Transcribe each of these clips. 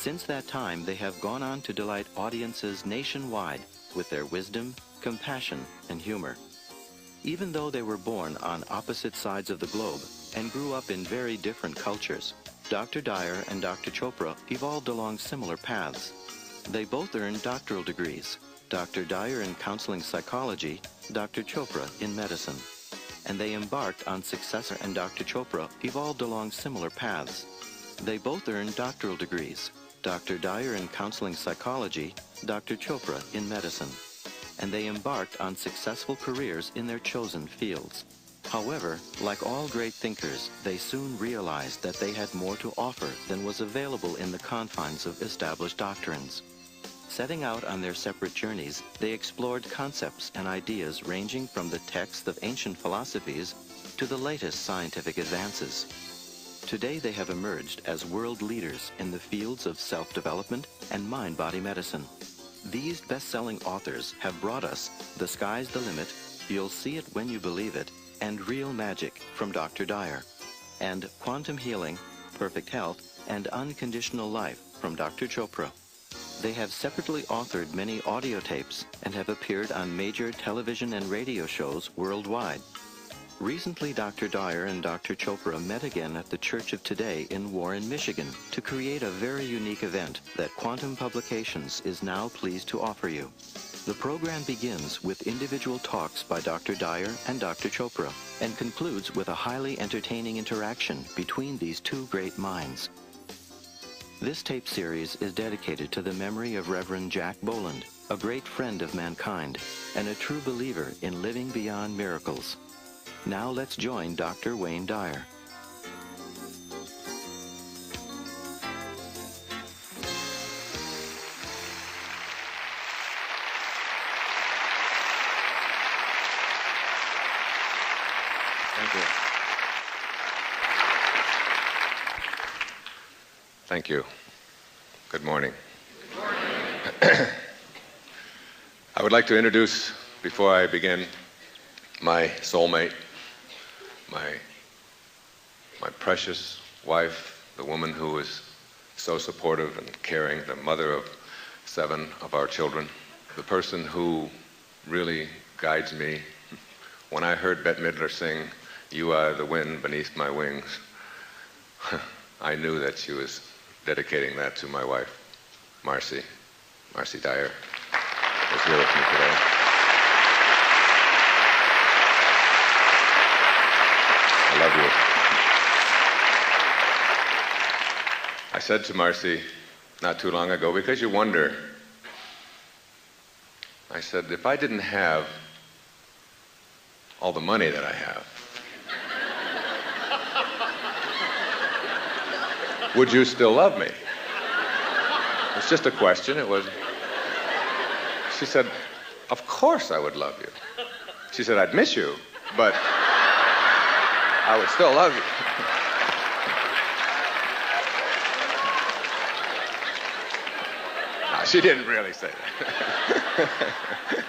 Since that time, they have gone on to delight audiences nationwide with their wisdom, compassion, and humor. Even though they were born on opposite sides of the globe and grew up in very different cultures, Dr. Dyer and Dr. Chopra evolved along similar paths. They both earned doctoral degrees, Dr. Dyer in counseling psychology, Dr. Chopra in medicine. And they embarked on successor, and Dr. Chopra evolved along similar paths. They both earned doctoral degrees, Dr. Dyer in counseling psychology, Dr. Chopra in medicine. And they embarked on successful careers in their chosen fields. However, like all great thinkers, they soon realized that they had more to offer than was available in the confines of established doctrines. Setting out on their separate journeys, they explored concepts and ideas ranging from the texts of ancient philosophies to the latest scientific advances. Today they have emerged as world leaders in the fields of self-development and mind-body medicine. These best-selling authors have brought us The Sky's the Limit, You'll See It When You Believe It, and Real Magic from Dr. Dyer, and Quantum Healing, Perfect Health, and Unconditional Life from Dr. Chopra. They have separately authored many audio tapes and have appeared on major television and radio shows worldwide. Recently, Dr. Dyer and Dr. Chopra met again at the Church of Today in Warren, Michigan, to create a very unique event that Quantum Publications is now pleased to offer you. The program begins with individual talks by Dr. Dyer and Dr. Chopra and concludes with a highly entertaining interaction between these two great minds. This tape series is dedicated to the memory of Reverend Jack Boland, a great friend of mankind and a true believer in living beyond miracles. Now let's join Dr. Wayne Dyer. Thank you. Thank you. Good morning. Good morning. I would like to introduce, before I begin, my soulmate, my precious wife, the woman who is so supportive and caring, the mother of 7 of our children, the person who really guides me. When I heard Bette Midler sing, "You Are the Wind Beneath My Wings," I knew that she was dedicating that to my wife, Marcy Dyer, who's here with me today. I love you. I said to Marcy not too long ago, because you wonder, I said, if I didn't have all the money that I have, would you still love me? It's just a question. It was. She said, of course I would love you. She said, I'd miss you, but I would still love you. No, she didn't really say that.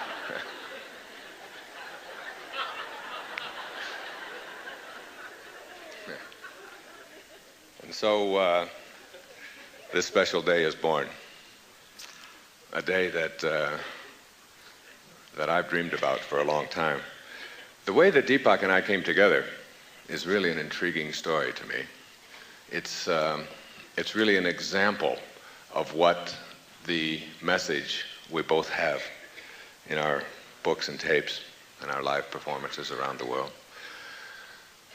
And so this special day is born. A day that I've dreamed about for a long time. The way that Depak and I came together is really an intriguing story to me. It's really an example of what the message we both have in our books and tapes and our live performances around the world.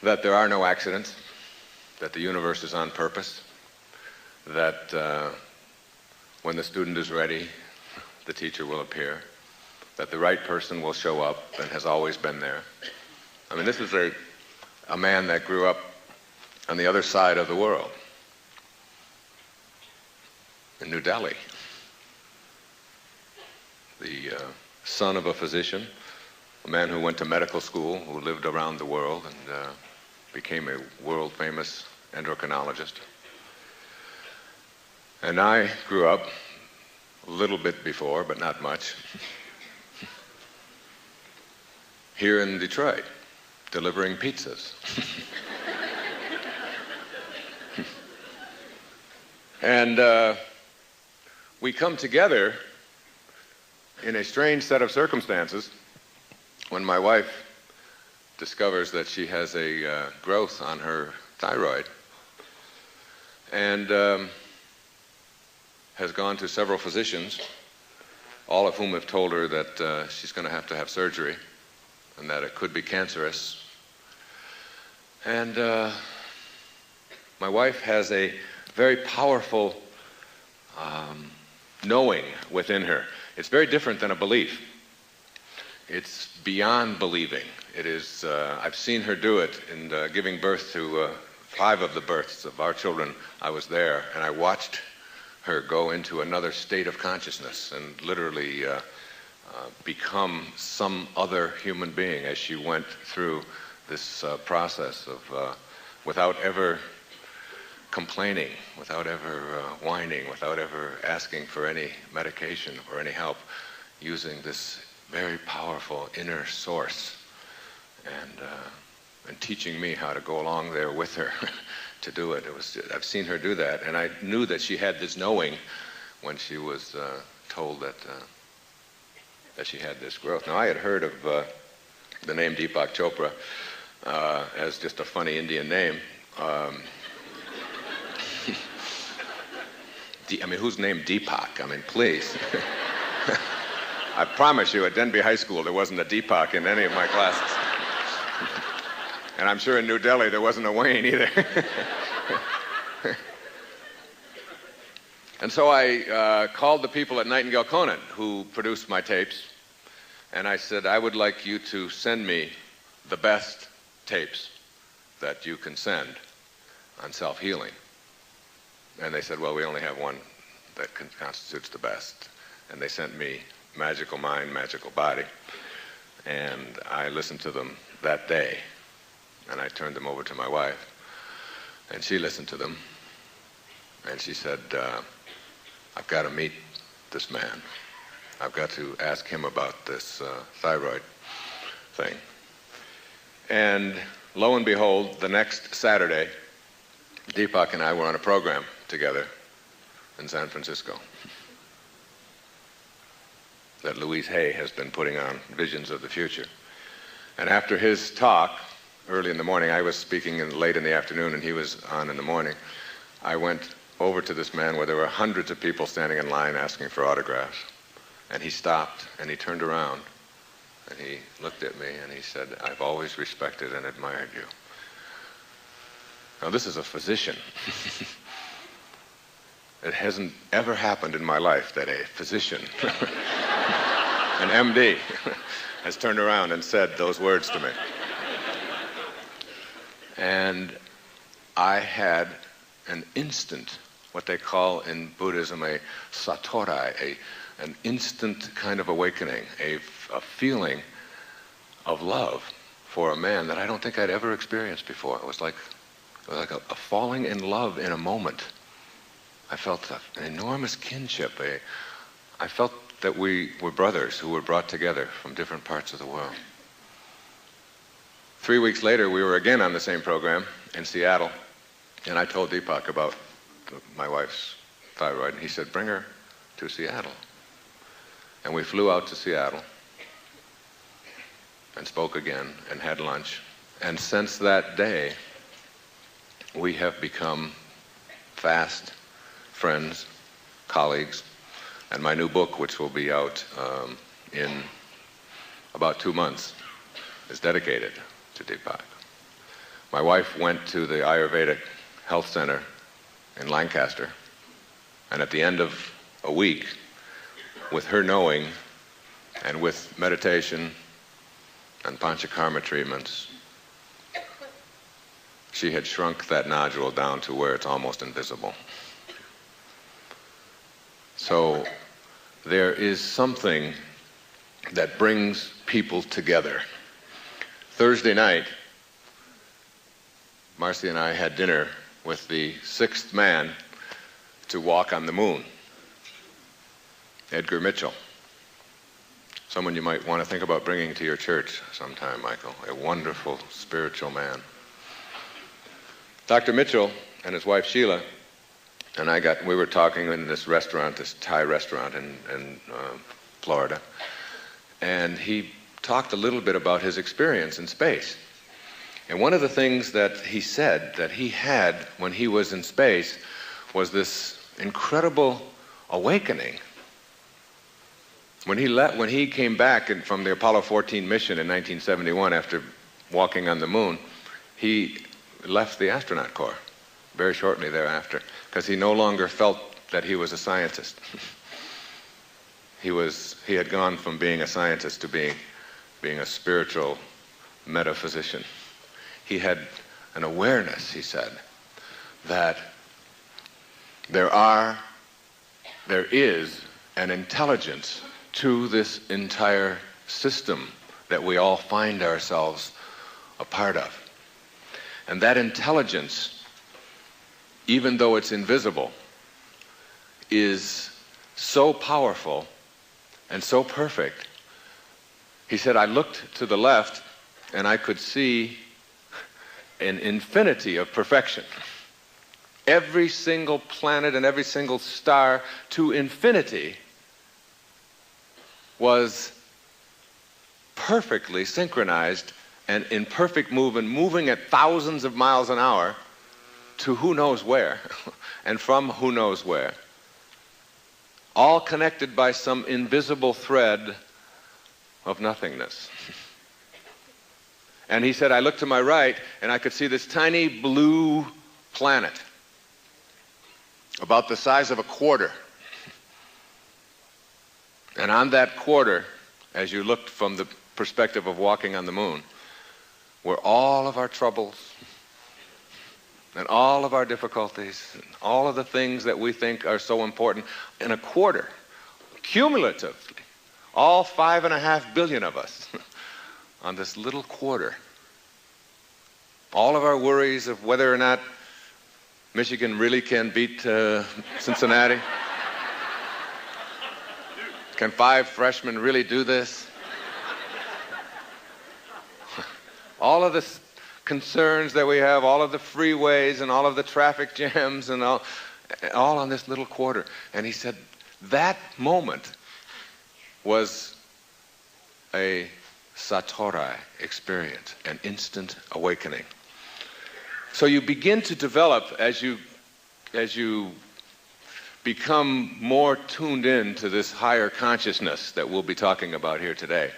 That there are no accidents, that the universe is on purpose, that when the student is ready, the teacher will appear, that the right person will show up and has always been there. I mean, this is a man that grew up on the other side of the world, in New Delhi. The son of a physician, a man who went to medical school, who lived around the world and became a world-famous endocrinologist. And I grew up a little bit before, but not much, here in Detroit, delivering pizzas. And we come together in a strange set of circumstances when my wife discovers that she has a growth on her thyroid and has gone to several physicians, all of whom have told her that she's going to have surgery and that it could be cancerous. And my wife has a very powerful knowing within her. It's very different than a belief. It's beyond believing. It is, I've seen her do it in giving birth to 5 of the births of our children. I was there, and I watched her go into another state of consciousness and literally become some other human being as she went through this process of, without ever complaining, without ever whining, without ever asking for any medication or any help, using this very powerful inner source and teaching me how to go along there with her to do it. I've seen her do that, and I knew that she had this knowing when she was told that she had this growth. Now, I had heard of the name Depak Chopra as just a funny Indian name. I mean, who's named Depak? I mean, please. I promise you, at Denby High School, there wasn't a Depak in any of my classes. And I'm sure in New Delhi, there wasn't a Wayne either. And so I called the people at Nightingale Conant who produced my tapes, and I said, I would like you to send me the best tapes that you can send on self-healing. And they said, well, we only have one that constitutes the best. And they sent me Magical Mind, Magical Body. And I listened to them that day. And I turned them over to my wife. And she listened to them. And she said, I've got to meet this man. I've got to ask him about this thyroid thing. And lo and behold, the next Saturday, Depak and I were on a program together in San Francisco that Louise Hay has been putting on, Visions of the Future. And after his talk, early in the morning, I was speaking late in the afternoon and he was on in the morning, I went over to this man where there were hundreds of people standing in line asking for autographs. And he stopped and he turned around and he looked at me and he said, I've always respected and admired you. Now, this is a physician. It hasn't ever happened in my life that a physician, an MD, has turned around and said those words to me. And I had an instant, what they call in Buddhism a satori, an instant kind of awakening, a feeling of love for a man that I don't think I'd ever experienced before. It was like a falling in love in a moment. I felt an enormous kinship. I felt that we were brothers who were brought together from different parts of the world. 3 weeks later, we were again on the same program in Seattle, and I told Depak about my wife's thyroid, and he said, bring her to Seattle. And we flew out to Seattle and spoke again and had lunch. And since that day, we have become fast friends, colleagues, and my new book, which will be out in about 2 months, is dedicated to Depak. My wife went to the Ayurvedic Health Center in Lancaster, and at the end of a week, with her knowing and with meditation and panchakarma treatments, she had shrunk that nodule down to where it's almost invisible. So there is something that brings people together. Thursday night, Marcy and I had dinner with the 6th man to walk on the moon, Edgar Mitchell. Someone you might want to think about bringing to your church sometime, Michael. A wonderful spiritual man. Dr. Mitchell and his wife Sheila And we were talking in this restaurant, this Thai restaurant in Florida, and he talked a little bit about his experience in space. And one of the things that he said that he had when he was in space was this incredible awakening. When he came back from the Apollo 14 mission in 1971 after walking on the moon, he left the astronaut corps very shortly thereafter because he no longer felt that he was a scientist. He had gone from being a scientist to being a spiritual metaphysician. He had an awareness, he said, that there is an intelligence to this entire system that we all find ourselves a part of. And that intelligence, even though it's invisible, is so powerful and so perfect. He said, I looked to the left and I could see an infinity of perfection. Every single planet and every single star to infinity was perfectly synchronized and in perfect movement, moving at thousands of miles an hour to who knows where and from who knows where. All connected by some invisible thread of nothingness. And he said, I looked to my right and I could see this tiny blue planet about the size of a quarter. And on that quarter, as you looked from the perspective of walking on the moon, were all of our troubles and all of our difficulties and all of the things that we think are so important in a quarter, cumulatively, all 5.5 billion of us on this little quarter. All of our worries of whether or not Michigan really can beat Cincinnati. Can 5 freshmen really do this? All of the concerns that we have, all of the freeways and all of the traffic jams and all on this little quarter. And he said that moment was a satori experience, an instant awakening. So you begin to develop as you become more tuned in to this higher consciousness that we'll be talking about here today,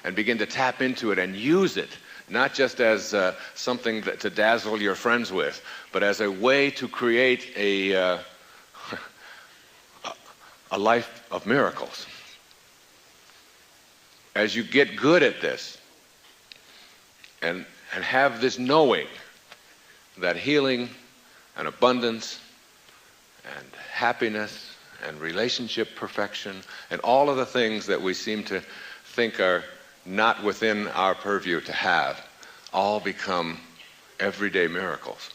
and begin to tap into it and use it, not just as something to dazzle your friends with, but as a way to create a life of miracles. As you get good at this and have this knowing that healing and abundance and happiness and relationship perfection and all of the things that we seem to think are not within our purview to have all become everyday miracles.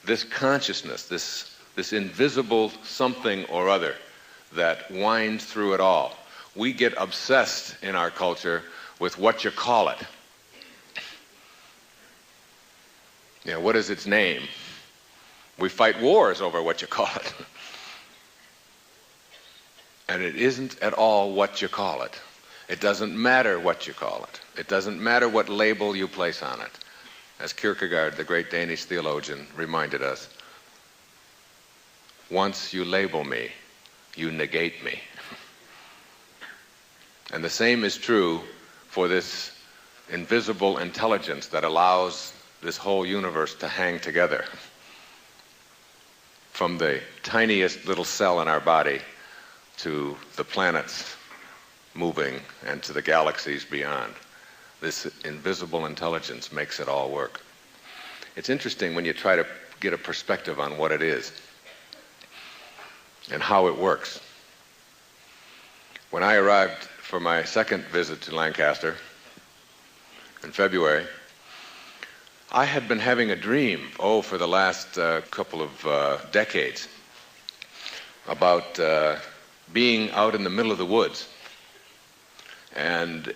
This consciousness, this invisible something or other that winds through it all. We get obsessed in our culture with what you call it. You know, what is its name? We fight wars over what you call it. And it isn't at all what you call it. It doesn't matter what you call it. It doesn't matter what label you place on it. As Kierkegaard, the great Danish theologian, reminded us, once you label me, you negate me. And the same is true for this invisible intelligence that allows this whole universe to hang together. From the tiniest little cell in our body to the planets moving and to the galaxies beyond. This invisible intelligence makes it all work. It's interesting when you try to get a perspective on what it is and how it works. When I arrived for my second visit to Lancaster in February, I had been having a dream, for the last couple of decades, about being out in the middle of the woods. And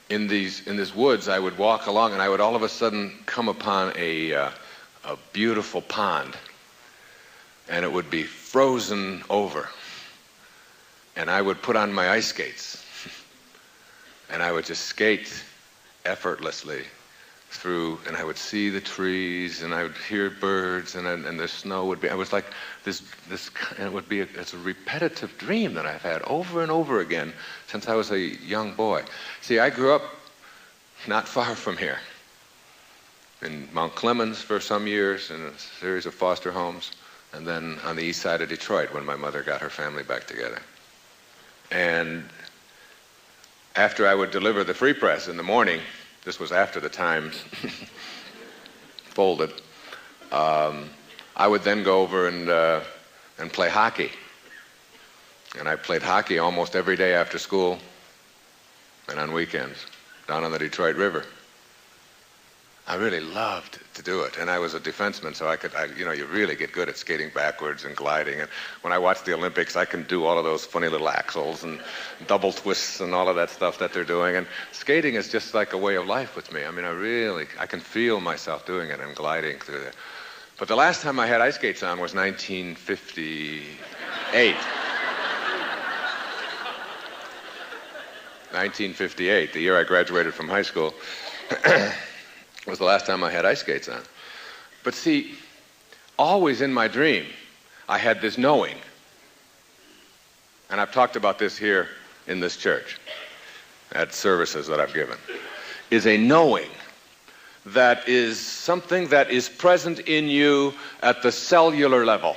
in this woods, I would walk along, and I would all of a sudden come upon a beautiful pond and it would be frozen over. And I would put on my ice skates, and I would just skate effortlessly through, and I would see the trees, and I would hear birds, and the snow would be, I was like this, and it would be, it's a repetitive dream that I've had over and over again since I was a young boy. See, I grew up not far from here, in Mount Clemens for some years, in a series of foster homes, and then on the east side of Detroit when my mother got her family back together. And after I would deliver the Free Press in the morning, this was after the Times folded, I would then go over and play hockey. And I played hockey almost every day after school and on weekends down on the Detroit River. I really loved to do it, and I was a defenseman, so you really get good at skating backwards and gliding. And when I watch the Olympics, I can do all of those funny little axles and double twists and all of that stuff that they're doing. And skating is just like a way of life with me. I mean, I can feel myself doing it and gliding through it. But the last time I had ice skates on was 1958. 1958, the year I graduated from high school. Was the last time I had ice skates on. But see, always in my dream, I had this knowing. And I've talked about this here in this church, at services that I've given, is a knowing that is something that is present in you at the cellular level.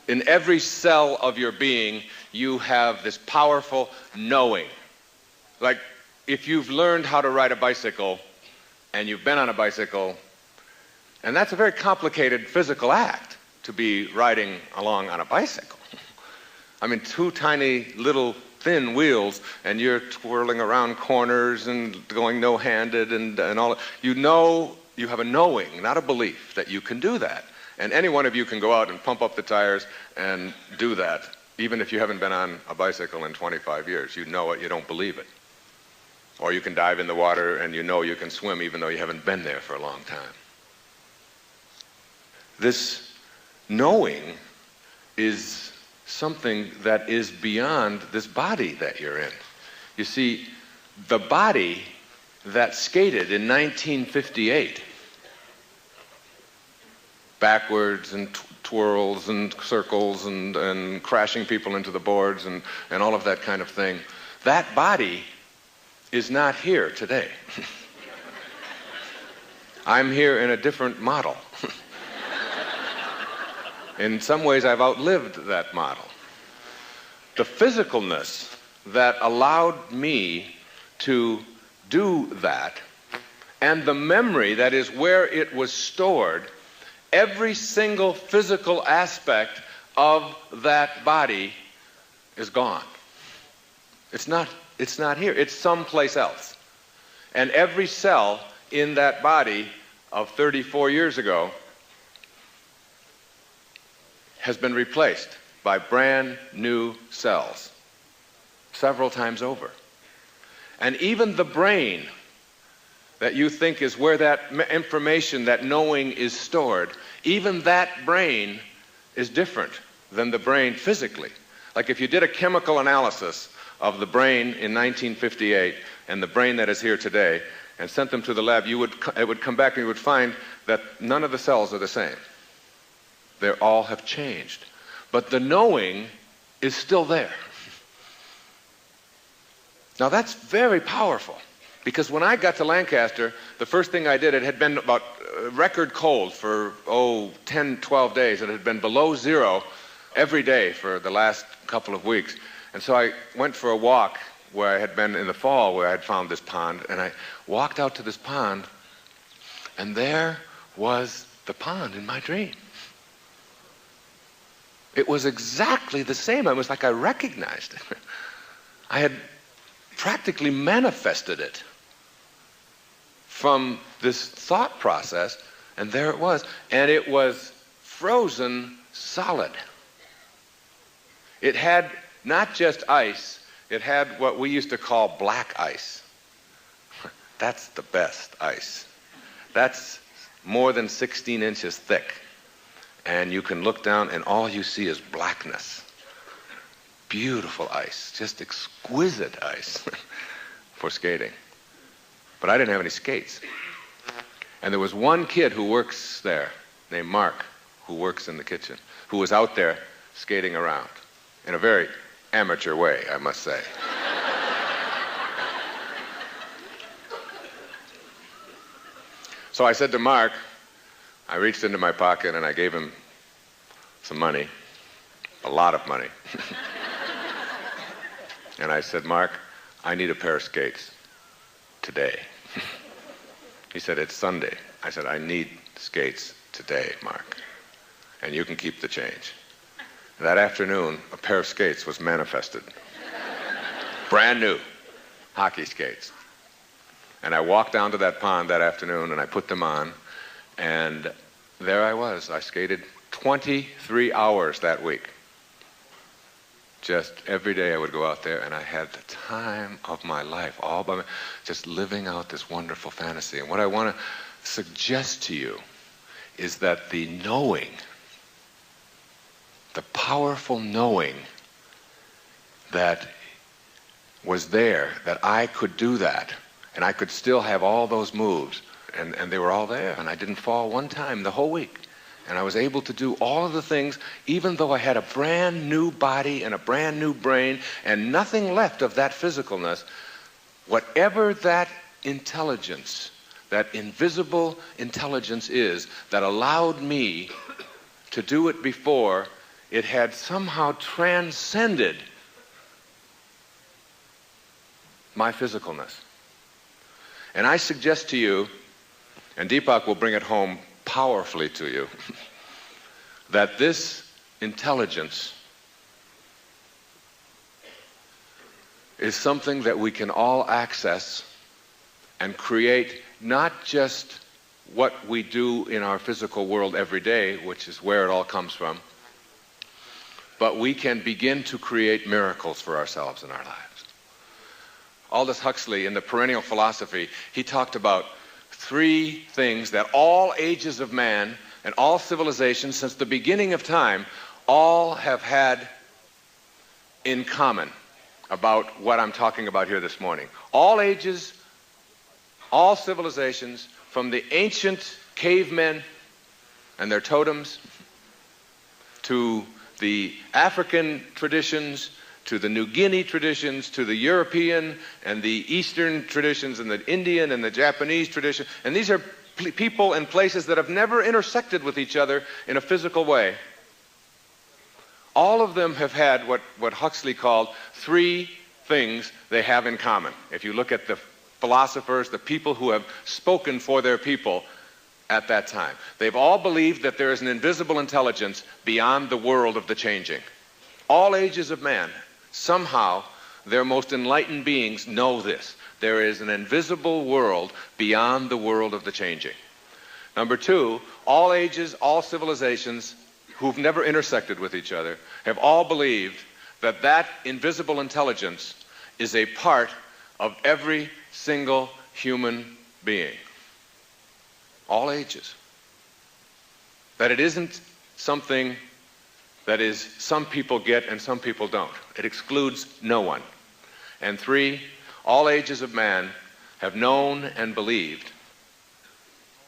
In every cell of your being, you have this powerful knowing. Like, if you've learned how to ride a bicycle, and you've been on a bicycle, and that's a very complicated physical act to be riding along on a bicycle. I mean, two tiny little thin wheels, and you're twirling around corners and going no-handed and all. You know, you have a knowing, not a belief, that you can do that. And any one of you can go out and pump up the tires and do that, even if you haven't been on a bicycle in 25 years. You know it, you don't believe it. Or you can dive in the water and you know you can swim even though you haven't been there for a long time. This knowing is something that is beyond this body that you're in. You see, the body that skated in 1958, backwards and twirls and circles and crashing people into the boards and all of that kind of thing, that body is not here today. I'm here in a different model. In some ways, I've outlived that model. The physicalness that allowed me to do that, and the memory that is where it was stored, every single physical aspect of that body is gone. It's not here. It's someplace else. And every cell in that body of 34 years ago has been replaced by brand new cells several times over. And even the brain that you think is where that information, that knowing is stored, even that brain is different than the brain physically. Like if you did a chemical analysis of the brain in 1958 and the brain that is here today and sent them to the lab, it would come back and you would find that none of the cells are the same. They all have changed. But the knowing is still there. Now that's very powerful, because when I got to Lancaster, the first thing I did, it had been about record cold for 10, 12 days. It had been below zero every day for the last couple of weeks. And so I went for a walk where I had been in the fall, where I had found this pond, and I walked out to this pond, and there was the pond in my dream. It was exactly the same. It was like I recognized it. I had practically manifested it from this thought process, and there it was. And it was frozen solid. It had not just ice, it had what we used to call black ice. That's the best ice. That's more than 16 inches thick. and you can look down and all you see is blackness. Beautiful ice, just exquisite ice for skating. But I didn't have any skates. And there was one kid who works there named Mark, who works in the kitchen, who was out there skating around in a very amateur way, I must say. So I said to Mark, I reached into my pocket and I gave him some money, a lot of money. And I said, Mark, I need a pair of skates today. He said, it's Sunday. I said, I need skates today, Mark, and you can keep the change. That afternoon, a pair of skates was manifested. Brand new hockey skates. And I walked down to that pond that afternoon and I put them on, and there I was. I skated 23 hours that week. Just every day I would go out there and I had the time of my life, all by myself, just living out this wonderful fantasy. And what I want to suggest to you is that the knowing, the powerful knowing that was there, that I could do that, and I could still have all those moves, and they were all there, and I didn't fall one time the whole week. And I was able to do all of the things, even though I had a brand new body and a brand new brain and nothing left of that physicalness. Whatever that intelligence, that invisible intelligence is that allowed me to do it before, it had somehow transcended my physicalness. And I suggest to you, and Depak will bring it home powerfully to you, that this intelligence is something that we can all access and create not just what we do in our physical world every day, which is where it all comes from, but we can begin to create miracles for ourselves in our lives. Aldous Huxley, in the Perennial Philosophy, he talked about 3 things that all ages of man and all civilizations since the beginning of time all have had in common about what I'm talking about here this morning. All ages, all civilizations, from the ancient cavemen and their totems to the African traditions, to the New Guinea traditions, to the European and the Eastern traditions, and the Indian and the Japanese tradition. And these are people and places that have never intersected with each other in a physical way. All of them have had what Huxley called 3 things they have in common. If you look at the philosophers, the people who have spoken for their people at that time, they've all believed that there is an invisible intelligence beyond the world of the changing. All ages of man, somehow, their most enlightened beings know this. There is an invisible world beyond the world of the changing. Number 2, all ages, all civilizations who've never intersected with each other have all believed that that invisible intelligence is a part of every single human being. All ages. That it isn't something that is some people get and some people don't. It excludes no one. And 3, all ages of man have known and believed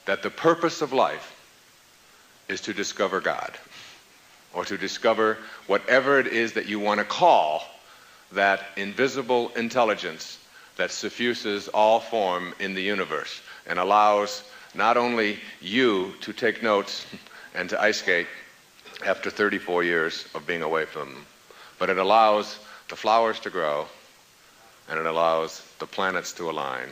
that the purpose of life is to discover God, or to discover whatever it is that you want to call that invisible intelligence that suffuses all form in the universe and allows not only you to take notes and to ice skate after 34 years of being away from them, but it allows the flowers to grow, and it allows the planets to align,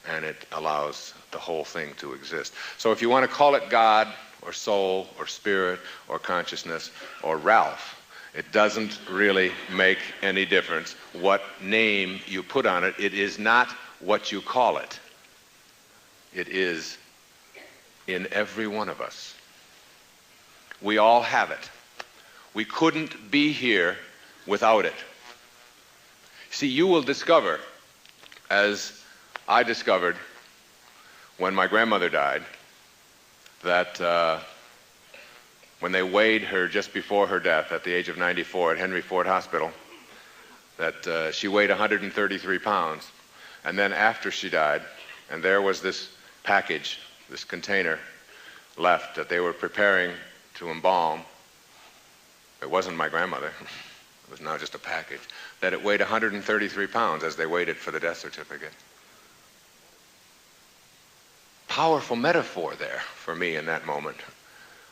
and it allows the whole thing to exist. So if you want to call it God or soul or spirit or consciousness or Ralph, it doesn't really make any difference what name you put on it. It is not what you call it. It is in every one of us. We all have it. We couldn't be here without it. See, you will discover, as I discovered when my grandmother died, that when they weighed her just before her death at the age of 94 at Henry Ford Hospital, that she weighed 133 pounds. And then after she died, and there was this package, this container left that they were preparing to embalm. It wasn't my grandmother. It was now just a package. That it weighed 133 pounds as they waited for the death certificate. Powerful metaphor there for me in that moment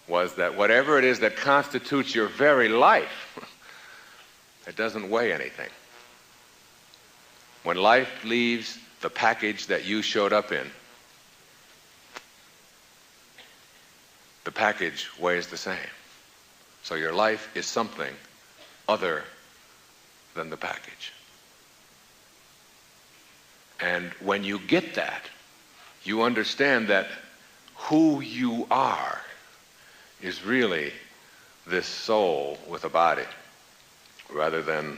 was that whatever it is that constitutes your very life, it doesn't weigh anything. When life leaves the package that you showed up in, the package weighs the same. So your life is something other than the package. And when you get that, you understand that who you are is really this soul with a body, rather than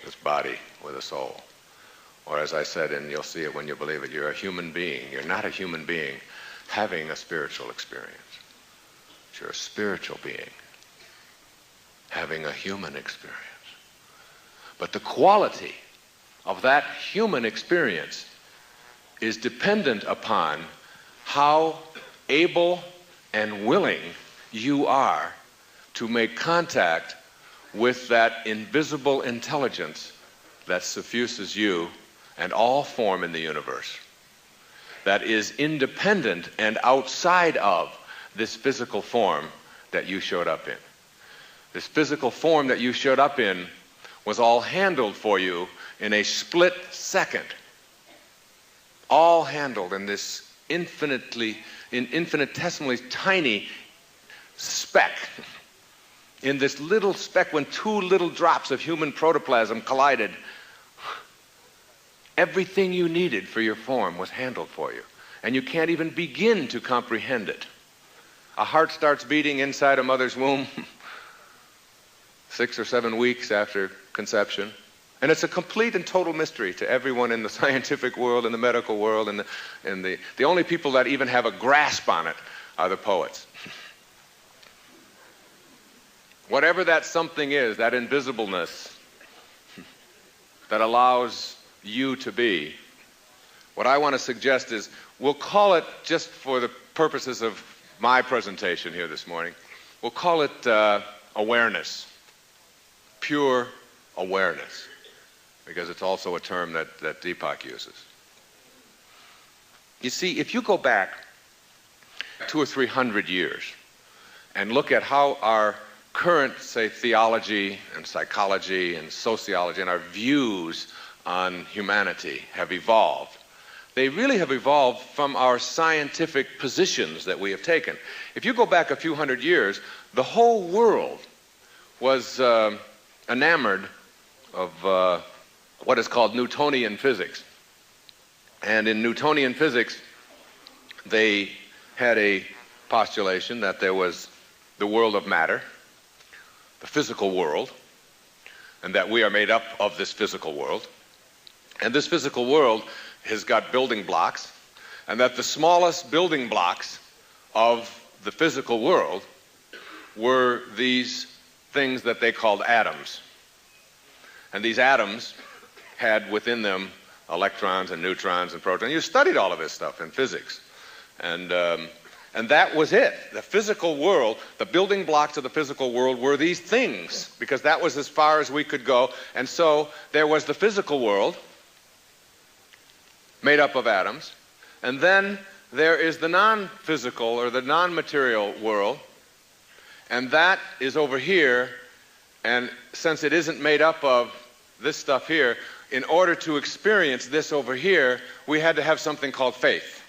this body with a soul. Or as I said, and you'll see it when you believe it, you're a human being. You're not a human being having a spiritual experience. You're a spiritual being having a human experience. But the quality of that human experience is dependent upon how able and willing you are to make contact with that invisible intelligence that suffuses you and all form in the universe, that is independent and outside of this physical form that you showed up in. This physical form that you showed up in was all handled for you in a split second. All handled in this infinitesimally tiny speck. In this little speck, when two little drops of human protoplasm collided, everything you needed for your form was handled for you. And you can't even begin to comprehend it. A heart starts beating inside a mother's womb 6 or 7 weeks after conception. And it's a complete and total mystery to everyone in the scientific world, in the medical world, and the only people that even have a grasp on it are the poets. Whatever that something is, that invisibleness that allows you to be, what I want to suggest is, we'll call it, just for the purposes of my presentation here this morning, we'll call it awareness. Pure awareness. Because it's also a term that Depak uses. You see, if you go back 200 or 300 years and look at how our current, say, theology and psychology and sociology and our views on humanity have evolved, they really have evolved from our scientific positions that we have taken. If you go back a few hundred years, the whole world was enamored of what is called Newtonian physics. And in Newtonian physics, they had a postulation that there was the world of matter, the physical world, and that we are made up of this physical world. And this physical world has got building blocks, and that the smallest building blocks of the physical world were these things that they called atoms. And these atoms had within them electrons and neutrons and protons. You studied all of this stuff in physics. And that was it. The physical world, the building blocks of the physical world were these things, because that was as far as we could go. And so there was the physical world, made up of atoms. And then there is the non-physical or the non-material world. And that is over here. And since it isn't made up of this stuff here, in order to experience this over here, we had to have something called faith.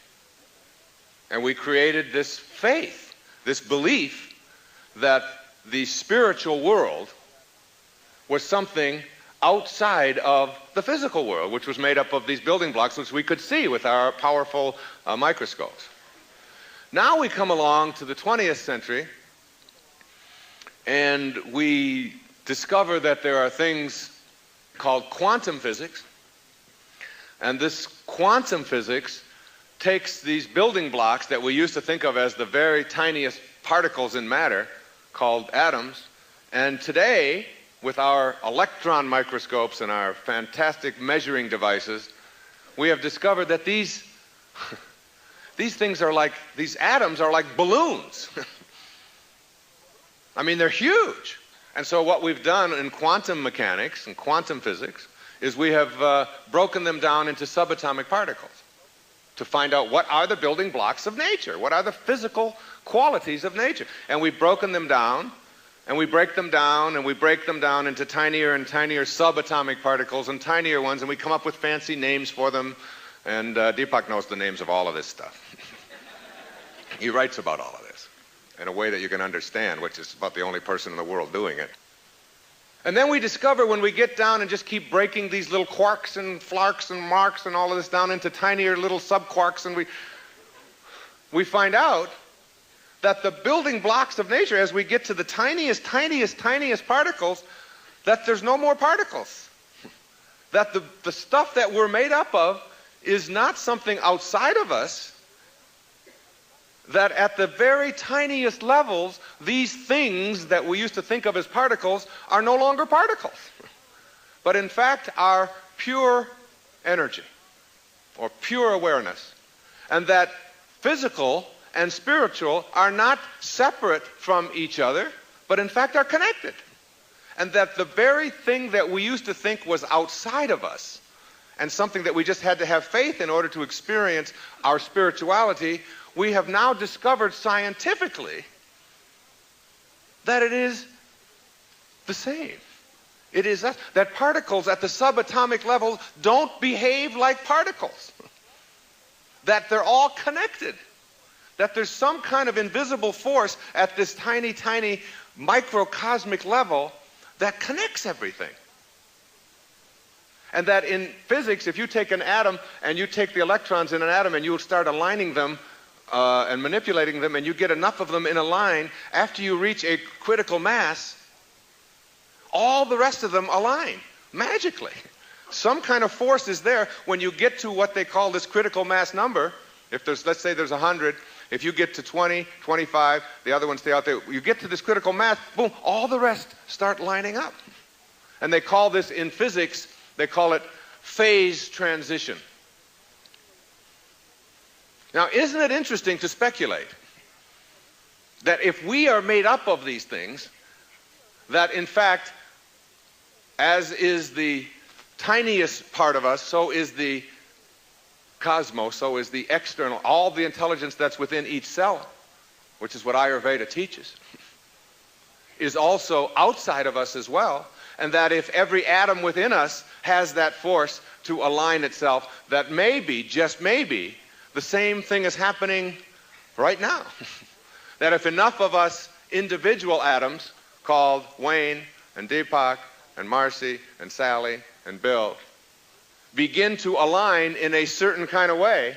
And we created this faith, this belief that the spiritual world was something outside of the physical world, which was made up of these building blocks, which we could see with our powerful microscopes. Now we come along to the 20th century, and we discover that there are things called quantum physics, and this quantum physics takes these building blocks that we used to think of as the very tiniest particles in matter, called atoms. And today, with our electron microscopes and our fantastic measuring devices, we have discovered that these atoms are like balloons. I mean, they're huge. And so what we've done in quantum mechanics and quantum physics is we have broken them down into subatomic particles to find out what are the building blocks of nature, what are the physical qualities of nature. And we've broken them down, and we break them down, and we break them down into tinier and tinier subatomic particles and tinier ones, and we come up with fancy names for them. And Depak knows the names of all of this stuff. He writes about all of this in a way that you can understand, which is about the only person in the world doing it. And then we discover when we get down and just keep breaking these little quarks and flarks and marks and all of this down into tinier little subquarks, and we find out that the building blocks of nature, as we get to the tiniest particles, that there's no more particles. That the stuff that we're made up of is not something outside of us, that at the very tiniest levels, these things that we used to think of as particles are no longer particles, but in fact are pure energy or pure awareness, and that physical and spiritual are not separate from each other, but in fact are connected, and that the very thing that we used to think was outside of us and something that we just had to have faith in order to experience our spirituality, we have now discovered scientifically that it is the same. It is that particles at the subatomic level don't behave like particles. That they're all connected. That there's some kind of invisible force at this tiny microcosmic level that connects everything. And that in physics, if you take an atom and you take the electrons in an atom and you start aligning them and manipulating them, and you get enough of them in a line, after you reach a critical mass, all the rest of them align magically. Some kind of force is there when you get to what they call this critical mass number. If there's, let's say there's 100, if you get to 20, 25, the other ones stay out there, you get to this critical mass, boom, all the rest start lining up. And they call this in physics, they call it phase transition. Now, isn't it interesting to speculate that if we are made up of these things, that in fact, as is the tiniest part of us, so is the cosmos, so is the external, all the intelligence that's within each cell, which is what Ayurveda teaches, is also outside of us as well, and that if every atom within us has that force to align itself, that maybe, just maybe, the same thing is happening right now. That if enough of us individual atoms, called Wayne and Depak and Marcy and Sally and Bill, begin to align in a certain kind of way,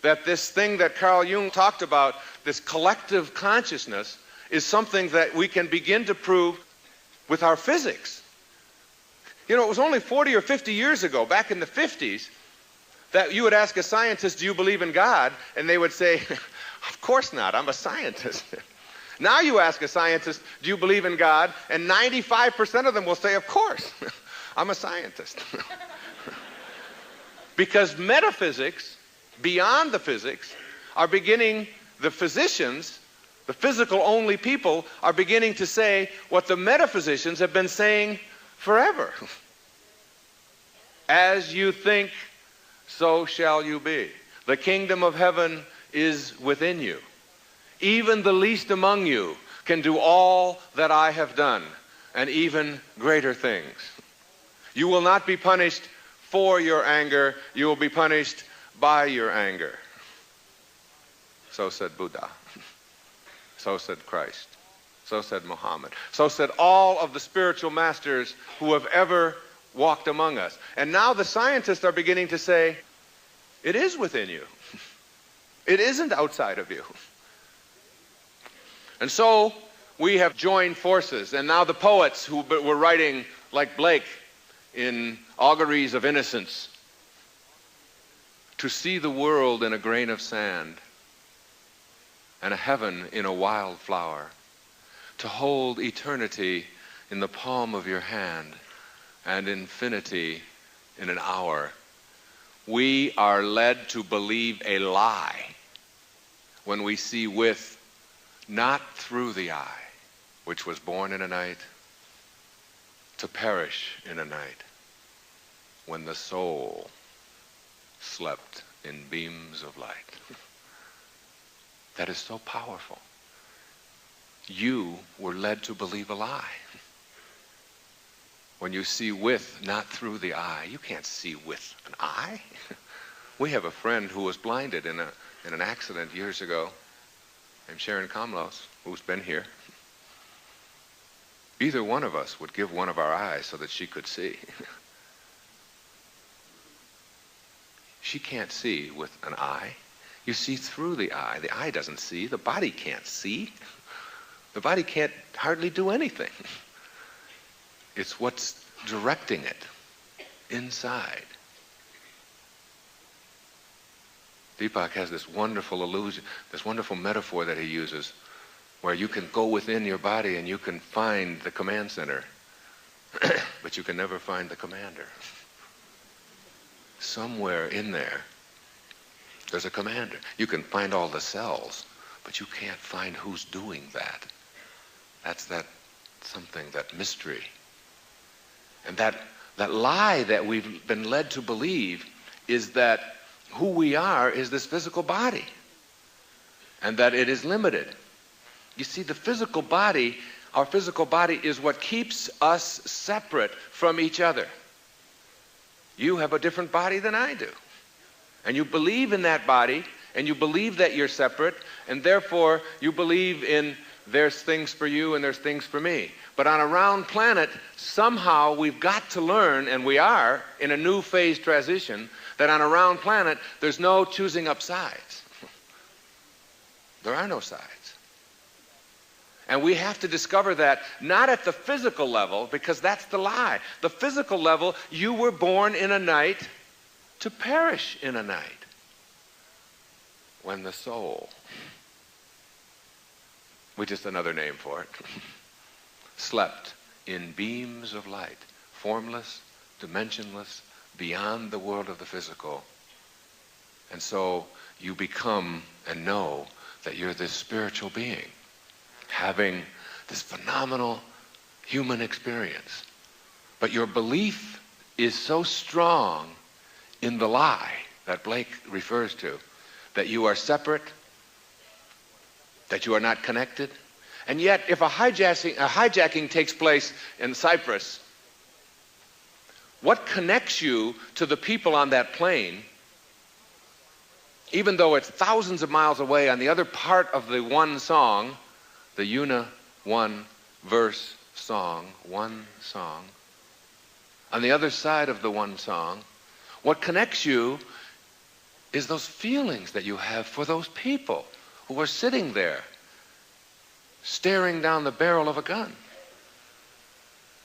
that this thing that Carl Jung talked about, this collective consciousness, is something that we can begin to prove with our physics. You know, it was only 40 or 50 years ago, back in the 50s, that you would ask a scientist, do you believe in God? And they would say, of course not, I'm a scientist. Now you ask a scientist, do you believe in God? And 95% of them will say, of course, I'm a scientist. Because metaphysics, beyond the physics, are beginning, the physicians, the physical-only people, are beginning to say what the metaphysicians have been saying forever. As you think, so shall you be. The kingdom of heaven is within you. Even the least among you can do all that I have done, and even greater things. You will not be punished for your anger, you will be punished by your anger. So said Buddha. So said Christ. So said Muhammad. So said all of the spiritual masters who have ever walked among us. And now the scientists are beginning to say, it is within you. It isn't outside of you. And so we have joined forces, and now the poets who were writing like Blake in Auguries of Innocence, to see the world in a grain of sand and a heaven in a wild flower, to hold eternity in the palm of your hand and infinity in an hour. We are led to believe a lie when we see with, not through the eye, which was born in a night, to perish in a night, when the soul slept in beams of light. That is so powerful. You were led to believe a lie. When you see with, not through the eye, you can't see with an eye. We have a friend who was blinded in an accident years ago, named Sharon Kamlos, who's been here. Either one of us would give one of our eyes so that she could see. She can't see with an eye. You see through the eye. The eye doesn't see. The body can't see. The body can't hardly do anything. It's what's directing it inside. Depak has this wonderful illusion, this wonderful metaphor that he uses, where you can go within your body and you can find the command center, but you can never find the commander. Somewhere in there, there's a commander. You can find all the cells, but you can't find who's doing that. That's that something, that mystery. And that lie that we've been led to believe is that who we are is this physical body, and that it is limited. You see, the physical body, our physical body is what keeps us separate from each other. You have a different body than I do. And you believe in that body, and you believe that you're separate, and therefore you believe in there's things for you and there's things for me. But on a round planet, somehow we've got to learn, and we are in a new phase transition, that on a round planet there's no choosing up sides. There are no sides. And we have to discover that not at the physical level, because that's the lie. The physical level, you were born in a night to perish in a night. When the soul, which is another name for it, slept in beams of light, formless, dimensionless, beyond the world of the physical. And so you become and know that you're this spiritual being, having this phenomenal human experience. But your belief is so strong in the lie that Blake refers to, that you are separate, that you are not connected. And yet, if a hijacking takes place in Cyprus, what connects you to the people on that plane, even though it's thousands of miles away on the other part of the one song, the Una one verse song, one song, on the other side of the one song, what connects you is those feelings that you have for those people who are sitting there staring down the barrel of a gun.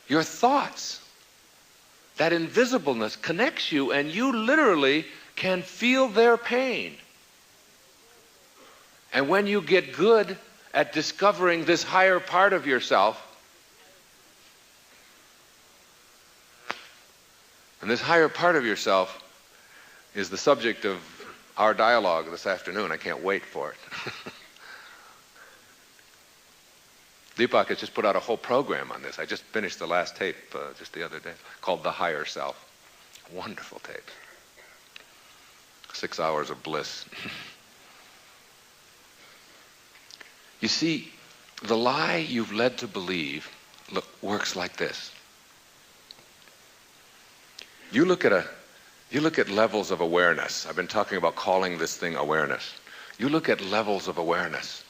Your thoughts, that invisibleness connects you, and you literally can feel their pain. And when you get good at discovering this higher part of yourself, and this higher part of yourself is the subject of our dialogue this afternoon. I can't wait for it. Depak has just put out a whole program on this. I just finished the last tape just the other day called The Higher Self. Wonderful tape. 6 hours of bliss. You see, the lie you've led to believe works like this. You look at levels of awareness. I've been talking about calling this thing awareness. You look at levels of awareness.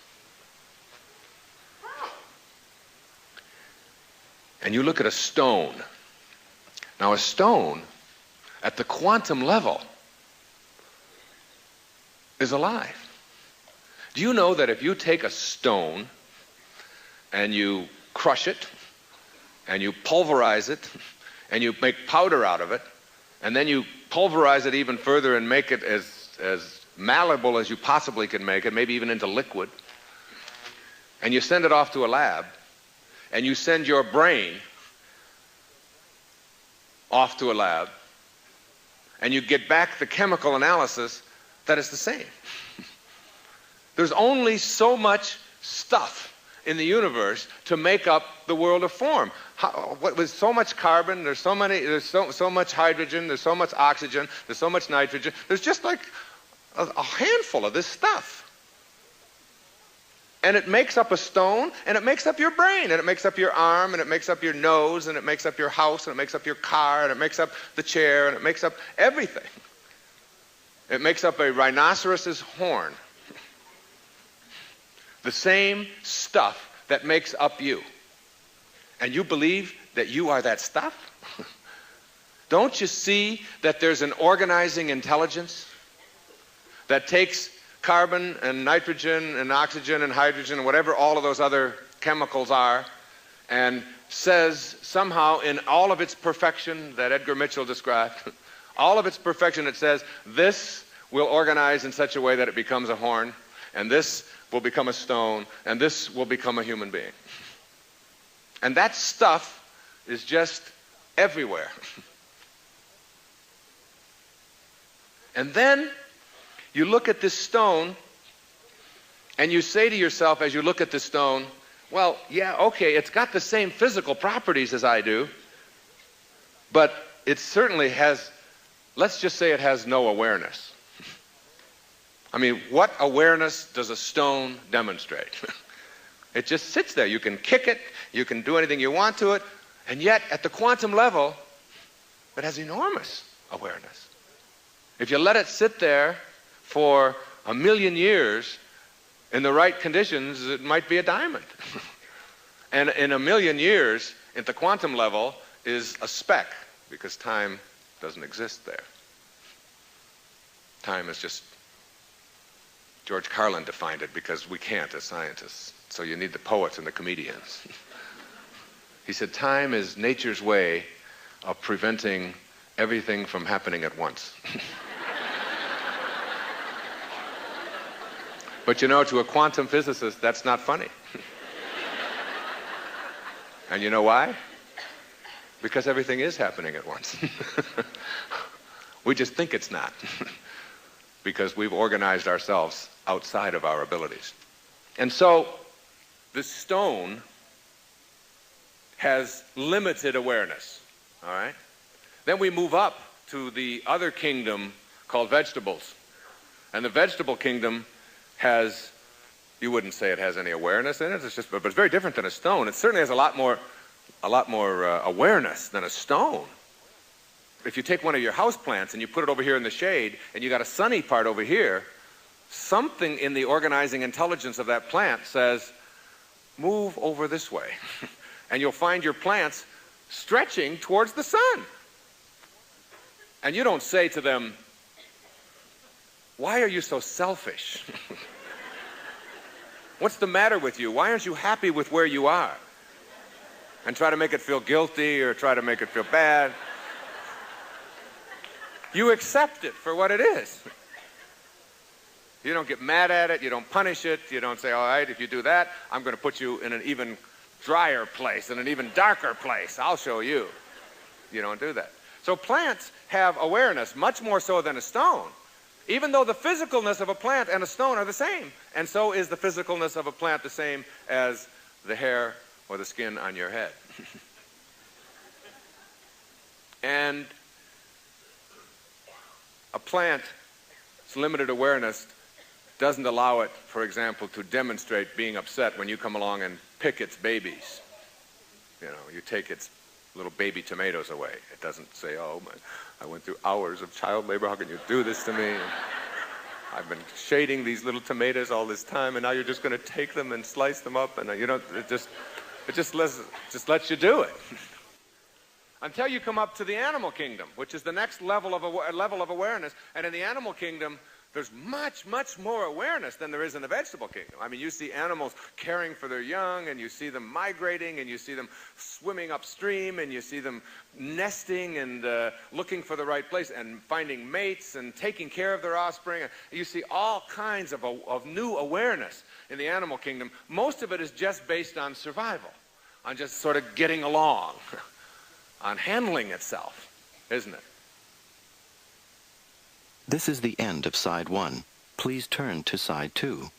And you look at a stone. Now, a stone at the quantum level is alive. Do you know that if you take a stone and you crush it and you pulverize it and you make powder out of it, and then you pulverize it even further and make it as malleable as you possibly can make it, maybe even into liquid, and you send it off to a lab, and you send your brain off to a lab, and you get back the chemical analysis that is the same. There's only so much stuff in the universe to make up the world of form. With so much carbon, there's so much hydrogen, there's so much oxygen, there's so much nitrogen. There's just like a handful of this stuff. And it makes up a stone, and it makes up your brain, and it makes up your arm, and it makes up your nose, and it makes up your house, and it makes up your car, and it makes up the chair, and it makes up everything. It makes up a rhinoceros's horn. The same stuff that makes up you. And you believe that you are that stuff? Don't you see that there's an organizing intelligence that takes carbon and nitrogen and oxygen and hydrogen and whatever all of those other chemicals are, and says somehow in all of its perfection that Edgar Mitchell described, all of its perfection, it says this will organize in such a way that it becomes a horn, and this will become a stone, and this will become a human being. And that stuff is just everywhere. And then you look at this stone, and you say to yourself as you look at the stone, well, yeah, okay, it's got the same physical properties as I do, but it certainly has, let's just say it has no awareness. I mean, what awareness does a stone demonstrate? It just sits there. You can kick it, you can do anything you want to it, and yet at the quantum level, it has enormous awareness. If you let it sit there for 1,000,000 years, in the right conditions, it might be a diamond. And in 1,000,000 years, at the quantum level, is a speck, because time doesn't exist there. Time is just, George Carlin defined it, because we can't as scientists. So you need the poets and the comedians. He said, time is nature's way of preventing everything from happening at once. But you know, to a quantum physicist, that's not funny. And you know why? Because everything is happening at once. We just think it's not. Because we've organized ourselves outside of our abilities. And so, the stone has limited awareness, all right? Then we move up to the other kingdom called vegetables. And the vegetable kingdom has, you wouldn't say it has any awareness in it, but it's very different than a stone. It certainly has a lot more awareness than a stone. If you take one of your house plants and you put it over here in the shade, and you got a sunny part over here, something in the organizing intelligence of that plant says, move over this way. And you'll find your plants stretching towards the sun. And you don't say to them, why are you so selfish? What's the matter with you? Why aren't you happy with where you are? And try to make it feel guilty or try to make it feel bad. You accept it for what it is. You don't get mad at it. You don't punish it. You don't say, all right, if you do that, I'm going to put you in an even drier place, in an even darker place. I'll show you. You don't do that. So plants have awareness, much more so than a stone. Even though the physicalness of a plant and a stone are the same. And so is the physicalness of a plant the same as the hair or the skin on your head. And a plant's limited awareness doesn't allow it, for example, to demonstrate being upset when you come along and pick its babies. You know, you take its little baby tomatoes away. It doesn't say, oh, I went through hours of child labor. How can you do this to me? I've been shading these little tomatoes all this time, and now you're just going to take them and slice them up, and you know, it just lets you do it. Until you come up to the animal kingdom, which is the next level of awareness. And in the animal kingdom, there's much, much more awareness than there is in the vegetable kingdom. I mean, you see animals caring for their young, and you see them migrating, and you see them swimming upstream, and you see them nesting and looking for the right place and finding mates and taking care of their offspring. You see all kinds of new awareness in the animal kingdom. Most of it is just based on survival, on just sort of getting along, on handling itself, isn't it? This is the end of side 1. Please turn to side 2.